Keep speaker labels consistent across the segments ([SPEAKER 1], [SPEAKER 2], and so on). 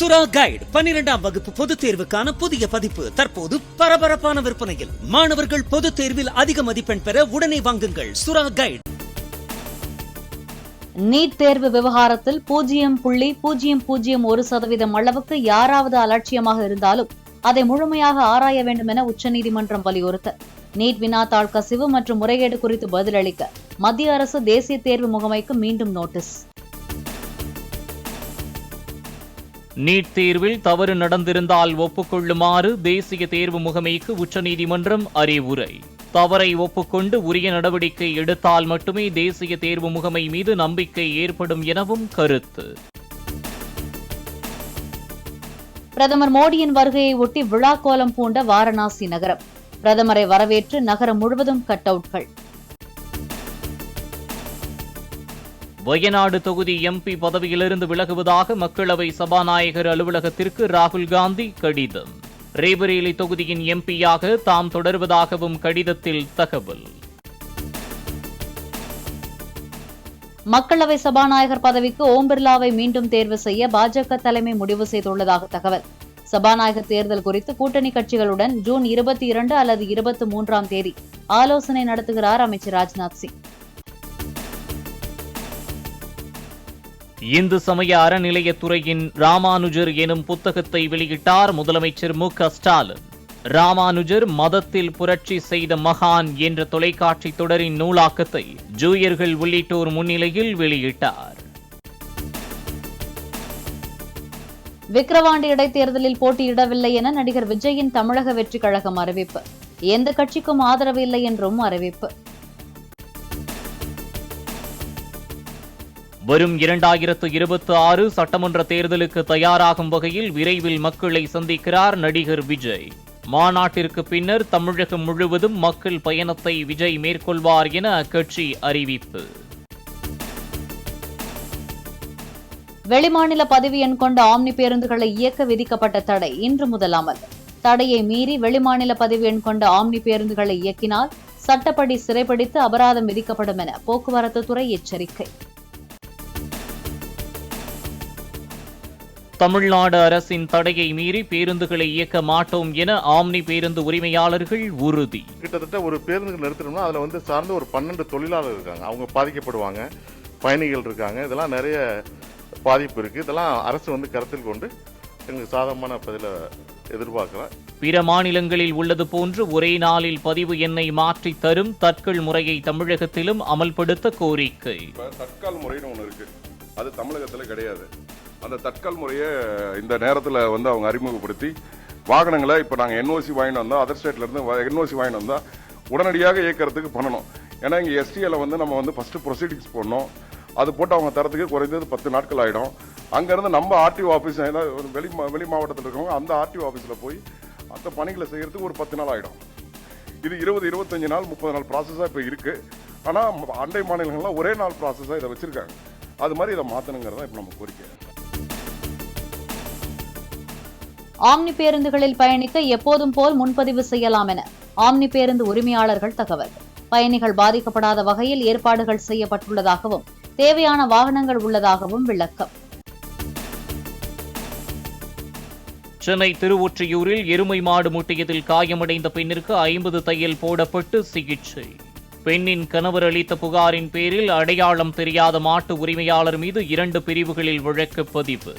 [SPEAKER 1] சுறா கைடு 12ஆம் வகுப்பு பொதுத் தேர்வுக்கான புதிய பதிப்பு தற்போது பரபரப்பான விற்பனையில். மாணவர்கள் பொதுத் தேர்வில் அதிக மதிப்பெண் பெற உடனே வாங்குங்கள் சுறா கைடு.
[SPEAKER 2] நீட் தேர்வு விவகாரத்தில் 0.001% அளவுக்கு யாராவது அலட்சியமாக இருந்தாலும் அதை முழுமையாக ஆராய வேண்டும் என உச்சநீதிமன்றம் வலியுறுத்த நீட் வினாத்தாள் கசிவு மற்றும் முறைகேடு குறித்து பதிலளிக்க மத்திய அரசு தேசிய தேர்வு முகமைக்கு மீண்டும் நோட்டீஸ்.
[SPEAKER 3] நீட் தேர்வில் தவறு நடந்திருந்தால் ஒப்புக்கொள்ளுமாறு தேசிய தேர்வு முகமைக்கு உச்சநீதிமன்றம் அறிவுரை. தவறை ஒப்புக்கொண்டு உரிய நடவடிக்கை எடுத்தால் மட்டுமே தேசிய தேர்வு முகமை மீது நம்பிக்கை ஏற்படும் எனவும் கருத்து.
[SPEAKER 2] பிரதமர் மோடியின் வருகையை ஒட்டி விழா கோலம் பூண்ட வாரணாசி நகரம். பிரதமரை வரவேற்று நகரம் முழுவதும் கட் அவுட்கள்.
[SPEAKER 3] வயநாடு தொகுதி எம்பி பதவியிலிருந்து விலகுவதாக மக்களவை சபாநாயகர் அலுவலகத்திற்கு ராகுல் காந்தி கடிதம். ரேபரேலி தொகுதியின் எம்பியாக தாம் தொடர்வதாகவும் கடிதத்தில் தகவல்.
[SPEAKER 2] மக்களவை சபாநாயகர் பதவிக்கு ஓம் பிர்லாவை மீண்டும் தேர்வு செய்ய பாஜக தலைமை முடிவு செய்துள்ளதாக தகவல். சபாநாயகர் தேர்தல் குறித்து கூட்டணி கட்சிகளுடன் ஜூன் 22 அல்லது 23ஆம் தேதி ஆலோசனை நடத்துகிறார் அமைச்சர் ராஜ்நாத் சிங்.
[SPEAKER 3] இந்து சமய அறநிலையத்துறையின் ராமானுஜர் எனும் புத்தகத்தை வெளியிட்டார் முதலமைச்சர் மு.க.ஸ்டாலின். ராமானுஜர் மதத்தில் புரட்சி செய்த மகான் என்ற தொலைக்காட்சி தொடரின் நூலாக்கத்தை ஜூயர்கள் உள்ளிட்டோர் முன்னிலையில் வெளியிட்டார்.
[SPEAKER 2] விக்கிரவாண்டி இடைத்தேர்தலில் போட்டியிடவில்லை என நடிகர் விஜயின் தமிழக வெற்றிக் கழகம் அறிவிப்பு. எந்த கட்சிக்கும் ஆதரவு இல்லை என்றும் அறிவிப்பு.
[SPEAKER 3] வரும் 2026 சட்டமன்ற தேர்தலுக்கு தயாராகும் வகையில் விரைவில் மக்களை சந்திக்கிறார் நடிகர் விஜய். மாநாட்டிற்கு பின்னர் தமிழகம் முழுவதும் மக்கள் பயணத்தை விஜய் மேற்கொள்வார் என அக்கட்சி அறிவிப்பு.
[SPEAKER 2] வெளிமாநில பதிவு எண் கொண்ட ஆம்னி பேருந்துகளை இயக்க விதிக்கப்பட்ட தடை இன்று முதல் அமல். தடையை மீறி வெளிமாநில பதிவு எண் கொண்ட ஆம்னி பேருந்துகளை இயக்கினால் சட்டப்படி சிறைப்பிடித்து அபராதம் விதிக்கப்படும் என போக்குவரத்து துறை எச்சரிக்கை.
[SPEAKER 3] தமிழ்நாடு அரசின் தடையை மீறி பேருந்துகளை இயக்க மாட்டோம் என ஆம்னி பேருந்து உரிமையாளர்கள் உறுதி.
[SPEAKER 4] கிட்டத்தட்ட ஒரு பேருந்து நிறுத்தணும்னா அதுல சார்ந்த ஒரு 12 தொழிலாளர் இருக்காங்க. அவங்க பாதிக்கப்படுவாங்க, பயணிகள் இருக்காங்க. இதெல்லாம் நிறைய பாதிப்பு இருக்கு. இதெல்லாம் அரசு கருத்தில் கொண்டு எங்களுக்கு சாதகமான பதில எதிர்பார்க்கலாம்.
[SPEAKER 3] பிற மாநிலங்களில் உள்ளது போன்று ஒரே நாளில் பதிவு எண்ணை மாற்றி தரும் தட்கல் முறையை தமிழகத்திலும் அமல்படுத்த கோரிக்கை.
[SPEAKER 5] தட்கால் முறைன்னு ஒன்று இருக்கு, அது தமிழகத்தில் கிடையாது. அந்த தட்கல் முறையை இந்த நேரத்தில் அவங்க அறிமுகப்படுத்தி வாகனங்களை இப்போ நாங்கள் என்ஓசி வாங்கிட்டு வந்தோம், அதர் ஸ்டேட்லேருந்து என்ஓசி வாங்கிட்டு வந்தால் உடனடியாக இயக்கிறதுக்கு பண்ணணும். ஏன்னா இங்கே எஸ்டியில் நம்ம ஃபஸ்ட்டு ப்ரொசீடிங்ஸ் போடணும். அது போட்டு அவங்க தரத்துக்கு குறைந்தது 10 நாட்கள் ஆகிடும். அங்கேருந்து நம்ம ஆர்டிஓ ஆஃபீஸ் வெளி மாவட்டத்தில் இருக்கவங்க அந்த ஆர்டிஓ ஆஃபீஸில் போய் அந்த பணிகளை செய்கிறதுக்கு ஒரு 10 நாள் ஆகிடும். இது 20-25 நாள் 30 நாள் ப்ராசஸாக இப்போ இருக்குது. ஆனால் அண்டை மாநிலங்கள்லாம் ஒரே நாள் ப்ராசஸாக இதை வச்சுருக்காங்க. அது மாதிரி இதை மாற்றணுங்கிறதா இப்போ நம்ம கோரிக்கை.
[SPEAKER 2] ஆம்னி பேருந்துகளில் பயணிக்க எப்போதும் போல் முன்பதிவு செய்யலாம் என ஆம்னி பேருந்து உரிமையாளர்கள் தகவல். பயணிகள் பாதிக்கப்படாத வகையில் ஏற்பாடுகள் செய்யப்பட்டுள்ளதாகவும் தேவையான வாகனங்கள் உள்ளதாகவும் விளக்கம்.
[SPEAKER 3] சென்னை திருவொற்றியூரில் எருமை மாடு முட்டியதில் காயமடைந்த பெண்ணிற்கு 50 தையல் போடப்பட்டு சிகிச்சை. பெண்ணின் கணவர் அளித்த புகாரின் பேரில் அடையாளம் தெரியாத மாட்டு உரிமையாளர் மீது 2 பிரிவுகளில் வழக்கு பதிவு.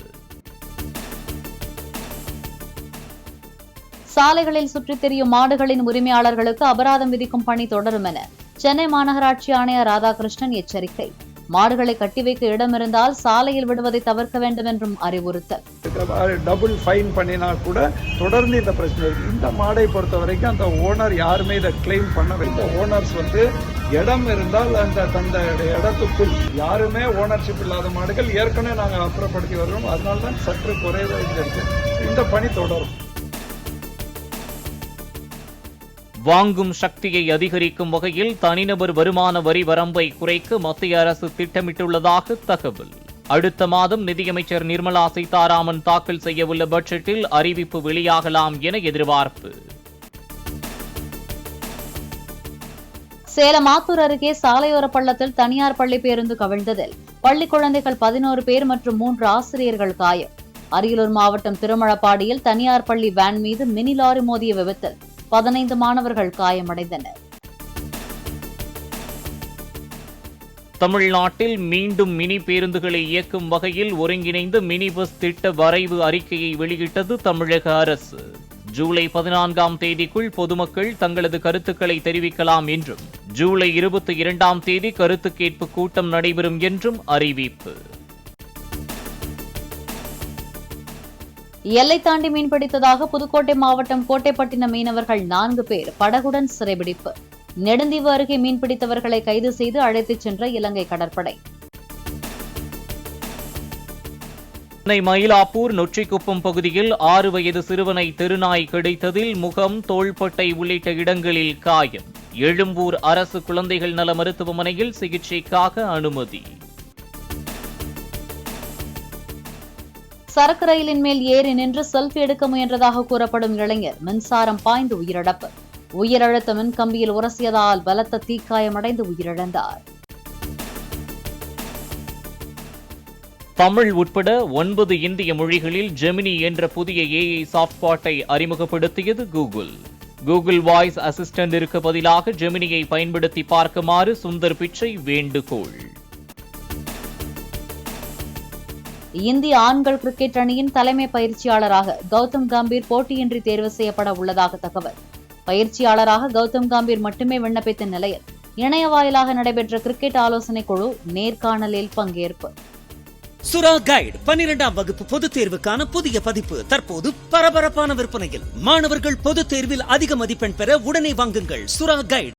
[SPEAKER 2] சாலைகளில் சுற்றித் திரியும் மாடுகளின் உரிமையாளர்களுக்கு அபராதம் விதிக்கும் பணி தொடரும் என சென்னை மாநகராட்சி ஆணையர் ராதாகிருஷ்ணன் எச்சரிக்கை. மாடுகளை கட்டி வைக்க இடம் இருந்தால் சாலையில் விடுவதை தவிர்க்க வேண்டும் என்றும் அறிவுறுத்தல்.
[SPEAKER 6] டபுள் ஃபைன் பண்ணினா கூட தொடர்ந்து இந்த பிரச்சனை இருக்கு. இந்த மாடை பொறுத்த வரைக்கும் அந்த ஓனர் யாருமே இதை கிளைம் பண்ணவில்லை. ஓனர்ஸ் இடம் இருந்தால் அந்த இடத்துக்குள் யாருமே ஓனர்ஷிப் இல்லாத மாடுகள் ஏற்கனவே நாங்கள் அப்புறப்படுத்தி வருவோம். அதனால்தான் சற்று குறைவாக இருக்கு. இந்த பணி தொடரும்.
[SPEAKER 3] வாங்கும் சக்தியை அதிகரிக்கும் வகையில் தனிநபர் வருமான வரி வரம்பை குறைக்க மத்திய அரசு திட்டமிட்டுள்ளதாக தகவல். அடுத்த மாதம் நிதியமைச்சர் நிர்மலா சீதாராமன் தாக்கல் செய்யவுள்ள பட்ஜெட்டில் அறிவிப்பு வெளியாகலாம் என எதிர்பார்ப்பு.
[SPEAKER 2] சேலம் ஆத்தூர் அருகே சாலையோர பள்ளத்தில் தனியார் பள்ளி பேருந்து கவிழ்ந்ததில் பள்ளி குழந்தைகள் 11 பேர் மற்றும் 3 ஆசிரியர்கள் காயம். அரியலூர் மாவட்டம் திருமழப்பாடியில் தனியார் பள்ளி வேன் மீது மினி லாரி மோதிய விபத்தில் 15 மாணவர்கள் காயமடைந்தனர்.
[SPEAKER 3] தமிழ்நாட்டில் மீண்டும் மினி பேருந்துகளை இயக்கும் வகையில் ஒருங்கிணைந்த மினி பஸ் திட்ட வரைவு அறிக்கையை வெளியிட்டது தமிழக அரசு. ஜூலை 14ஆம் தேதிக்குள் பொதுமக்கள் தங்களது கருத்துக்களை தெரிவிக்கலாம் என்றும், ஜூலை 22ஆம் தேதி கருத்து கேட்பு கூட்டம் நடைபெறும் என்றும் அறிவிப்பு.
[SPEAKER 2] எல்லை தாண்டி மீன்பிடித்ததாக புதுக்கோட்டை மாவட்டம் கோட்டைப்பட்டினம் மீனவர்கள் 4 பேர் படகுடன் சிறைபிடிப்பு. நெடுந்தீவு அருகே மீன்பிடித்தவர்களை கைது செய்து அழைத்துச் சென்ற இலங்கை கடற்படை.
[SPEAKER 3] சென்னை மயிலாப்பூர் நொச்சிக்குப்பம் பகுதியில் 6 வயது சிறுவனை தெருநாய் கிடைத்ததில் முகம், தோள்பட்டை உள்ளிட்ட இடங்களில் காயம். எழும்பூர் அரசு குழந்தைகள் நல மருத்துவமனையில் சிகிச்சைக்காக அனுமதி.
[SPEAKER 2] சரக்கு ரயிலின் மேல் ஏறி நின்று செல்ஃபி எடுக்க முயன்றதாக கூறப்படும் இளைஞர் மின்சாரம் பாய்ந்து உயிரிழப்பு. உயிரிழந்த மின்கம்பியில் உரசியதால் பலத்த தீக்காயமடைந்து உயிரிழந்தார்.
[SPEAKER 3] தமிழ் உட்பட 9 இந்திய மொழிகளில் ஜெமினி என்ற புதிய AI சாஃப்ட்பாட்டை அறிமுகப்படுத்தியது கூகுள். கூகுள் வாய்ஸ் அசிஸ்டன்டிற்கு பதிலாக ஜெமினியை பயன்படுத்தி பார்க்குமாறு சுந்தர் பிச்சை வேண்டுகோள்.
[SPEAKER 2] இந்திய ஆண்கள் கிரிக்கெட் அணியின் தலைமை பயிற்சியாளராக கௌதம் கம்பீர் போட்டியின்றி தேர்வு செய்யப்பட உள்ளதாக தகவல். பயிற்சியாளராக கௌதம் கம்பீர் மட்டுமே விண்ணப்பித்த நிலையில் இணைய வாயிலாக நடைபெற்ற கிரிக்கெட் ஆலோசனை குழு நேர்காணலில் பங்கேற்பு.
[SPEAKER 1] சுறா கைடு 12ஆம் வகுப்பு பொதுத் தேர்வுக்கான புதிய பதிப்பு தற்போது பரபரப்பான விற்பனையில். மாணவர்கள் பொதுத் தேர்வில் அதிக மதிப்பெண் பெற உடனே வாங்குங்கள் சுறா கைடு.